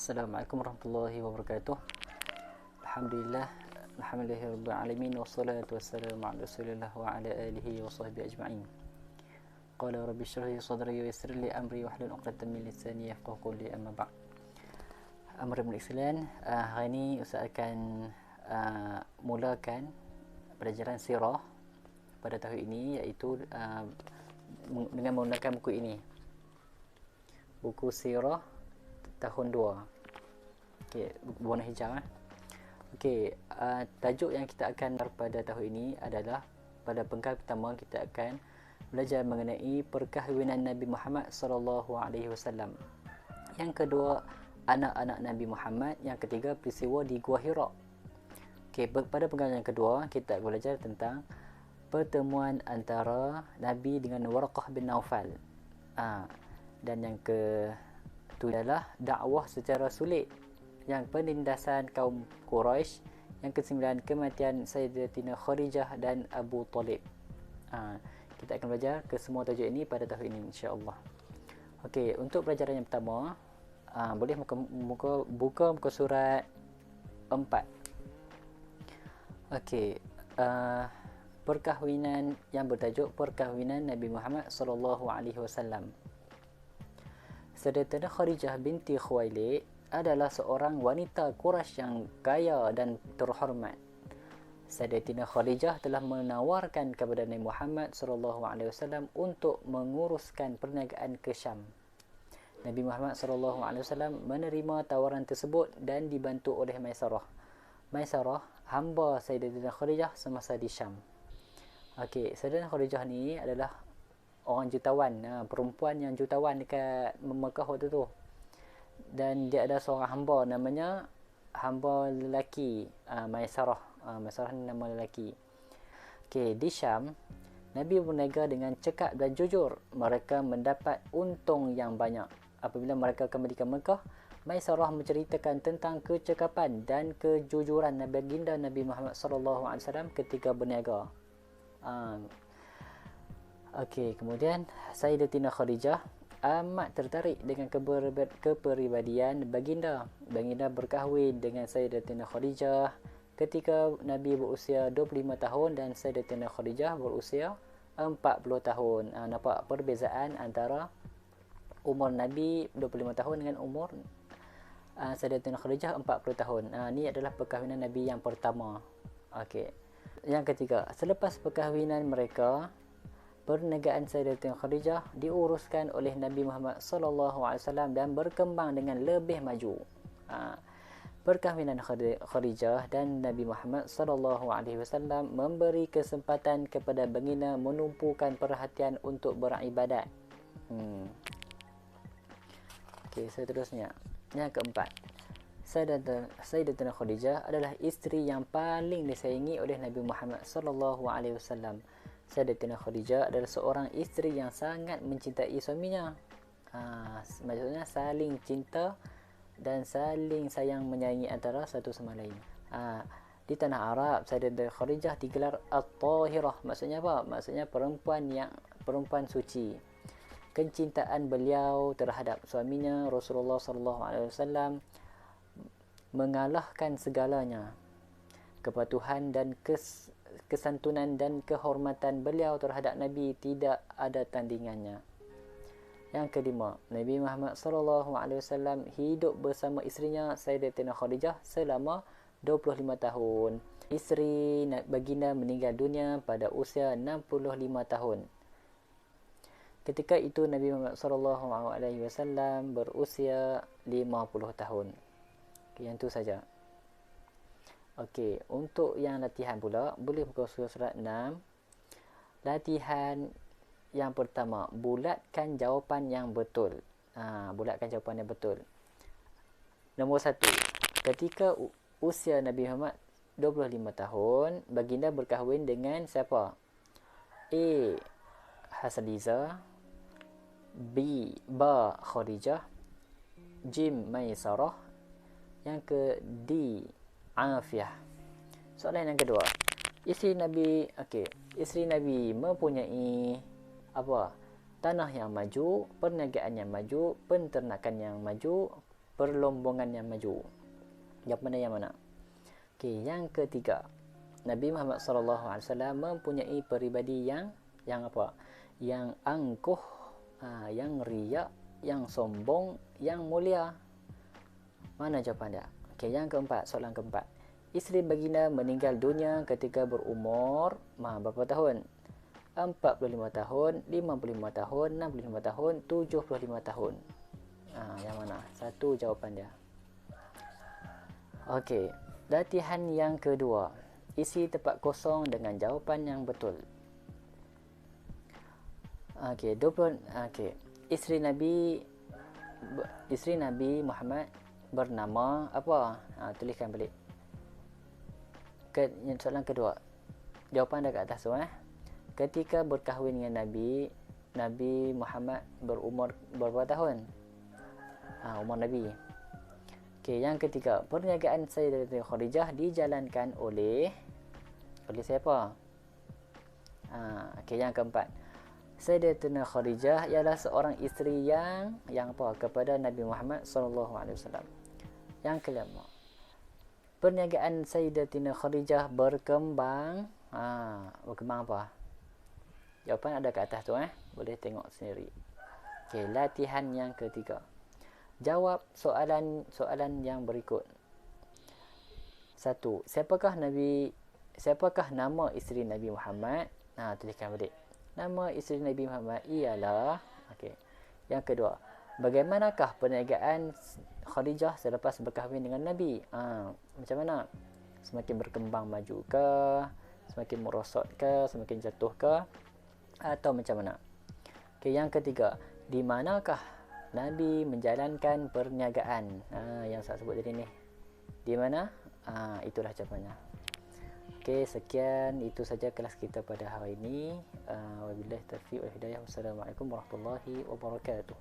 Assalamualaikum warahmatullahi wabarakatuh. Alhamdulillah, alhamdulillahirabbil alamin wassalatu wassalamu ala Rasulillah wa ala alihi wa sahbihi ajma'in. Qala rabbi shrah li sadri wa yassir li amri wahlul 'uqdatam min lisani yafqahu qawli, amma ba'd. Amr bin Islan, hari ini Ustaz akan mulakan pelajaran sirah pada tahun ini, iaitu dengan menggunakan buku ini, buku sirah tahun 2. Okey, warna hijau. Okey, tajuk yang kita akan pada tahun ini adalah, pada pengkal pertama kita akan belajar mengenai perkahwinan Nabi Muhammad sallallahu alaihi wasallam. Yang kedua, anak-anak Nabi Muhammad. Yang ketiga, peristiwa di Gua Hira. Okey, pada penggal yang kedua kita belajar tentang pertemuan antara Nabi dengan Waraqah bin Naufal. Dan yang itu adalah dakwah secara sulit, yang penindasan kaum Quraisy, yang ke-9 kematian Sayyidatina Khadijah dan Abu Talib. Kita akan belajar ke semua tajuk ini pada tahun ini, insya-Allah. Okey, untuk pelajaran yang pertama, boleh buka muka surat 4. Okey, perkahwinan yang bertajuk perkahwinan Nabi Muhammad sallallahu alaihi wasallam. Sayyidatina Khadijah binti Khuwailid adalah seorang wanita Quraisy yang kaya dan terhormat. Sayyidatina Khadijah telah menawarkan kepada Nabi Muhammad sallallahu alaihi wasallam untuk menguruskan perniagaan ke Syam. Nabi Muhammad sallallahu alaihi wasallam menerima tawaran tersebut dan dibantu oleh Maisarah. Maisarah hamba Sayyidatina Khadijah semasa di Syam. Okey, Sayyidatina Khadijah ni adalah orang jutawan, perempuan yang jutawan dekat Mekah waktu tu. Dan dia ada seorang hamba, namanya hamba lelaki, Maisarah. Maisarah ni nama lelaki. Okey, di Syam Nabi berniaga dengan cekap dan jujur. Mereka mendapat untung yang banyak. Apabila mereka kembali ke Mekah, Maisarah menceritakan tentang kecekapan dan kejujuran baginda Nabi Muhammad sallallahu alaihi wasallam ketika berniaga. Okey, kemudian Sayyidatina Khadijah amat tertarik dengan kepribadian baginda. Baginda berkahwin dengan Sayyidatina Khadijah ketika Nabi berusia 25 tahun dan Sayyidatina Khadijah berusia 40 tahun. Nampak perbezaan antara umur Nabi 25 tahun dengan umur Sayyidatina Khadijah 40 tahun. Ini adalah perkahwinan Nabi yang pertama. Okey. Yang ketiga, selepas perkahwinan mereka, perniagaan Sayyidatina Khadijah diuruskan oleh Nabi Muhammad sallallahu alaihi wasallam dan berkembang dengan lebih maju. Perkahwinan Khadijah dan Nabi Muhammad sallallahu alaihi wasallam memberi kesempatan kepada baginda menumpukan perhatian untuk beribadat. Okey, seterusnya. Yang keempat, Sayyidatina Khadijah adalah isteri yang paling disayangi oleh Nabi Muhammad sallallahu alaihi wasallam. Sayyidatina Khadijah adalah seorang isteri yang sangat mencintai suaminya. Maksudnya saling cinta dan saling sayang menyayangi antara satu sama lain. Di tanah Arab, Sayyidatina Khadijah digelar At-Tahirah. Maksudnya apa? Maksudnya perempuan suci. Kecintaan beliau terhadap suaminya Rasulullah sallallahu alaihi wasallam mengalahkan segalanya. Kepatuhan dan kesantunan dan kehormatan beliau terhadap Nabi tidak ada tandingannya. Yang kelima, Nabi Muhammad sallallahu alaihi wasallam hidup bersama isterinya Sayyidatina Khadijah selama 25 tahun. Isteri baginda meninggal dunia pada usia 65 tahun. Ketika itu Nabi Muhammad sallallahu alaihi wasallam berusia 50 tahun. Yang itu saja. Okey, untuk yang latihan pula, boleh buka surat 6. Latihan yang pertama, bulatkan jawapan yang betul. Bulatkan jawapan yang betul. Nombor 1. Ketika usia Nabi Muhammad 25 tahun, baginda berkahwin dengan siapa? A. Hasaliza, Ba Khadijah, Jim Maisarah, yang ke D Afiyah. Soalan yang kedua, isteri Nabi mempunyai apa? Tanah yang maju, perniagaan yang maju, penternakan yang maju, perlombongan yang maju. Jawapan yang mana? Okey, yang ketiga, Nabi Muhammad SAW mempunyai peribadi yang apa? Yang angkuh, yang riak, yang sombong, yang mulia. Mana jawapan dia? Okey, yang keempat, soalan keempat. Isteri baginda meninggal dunia ketika berumur berapa tahun? 45 tahun, 55 tahun, 65 tahun, 75 tahun. Yang mana? Satu jawapan dia. Okey, latihan yang kedua. Isi tempat kosong dengan jawapan yang betul. Okey, Isteri Nabi Muhammad bernama apa? Tuliskan balik. Soalan kedua. Jawapan dah kat atas tu. Ketika berkahwin dengan Nabi Muhammad berumur berapa tahun? Umur Nabi. Okey, yang ketiga, perniagaan Sayyidatina Khadijah dijalankan oleh siapa? Okey, yang keempat. Sayyidatina Khadijah ialah seorang isteri yang apa kepada Nabi Muhammad sallallahu alaihi wasallam. Yang kelima, perniagaan Sayyidatina Khadijah berkembang. Berkembang apa? Jawapan ada kat atas tu. Boleh tengok sendiri. Okey, latihan yang ketiga. Jawab soalan yang berikut. 1. Siapakah nama isteri Nabi Muhammad? Tuliskan balik. Nama isteri Nabi Muhammad ialah. Okey. Yang kedua, bagaimanakah perniagaan Khadijah selepas berkahwin dengan Nabi? Macam mana? Semakin berkembang maju ke? Semakin merosot ke? Semakin jatuh ke? Atau macam mana? Okey, yang ketiga, di manakah Nabi menjalankan perniagaan? Yang saya sebut tadi ni. Di mana? Itulah jawapannya. Okey, sekian itu saja kelas kita pada hari ini. Wabillahi taufiq wal hidayah. Wassalamualaikum warahmatullahi wabarakatuh.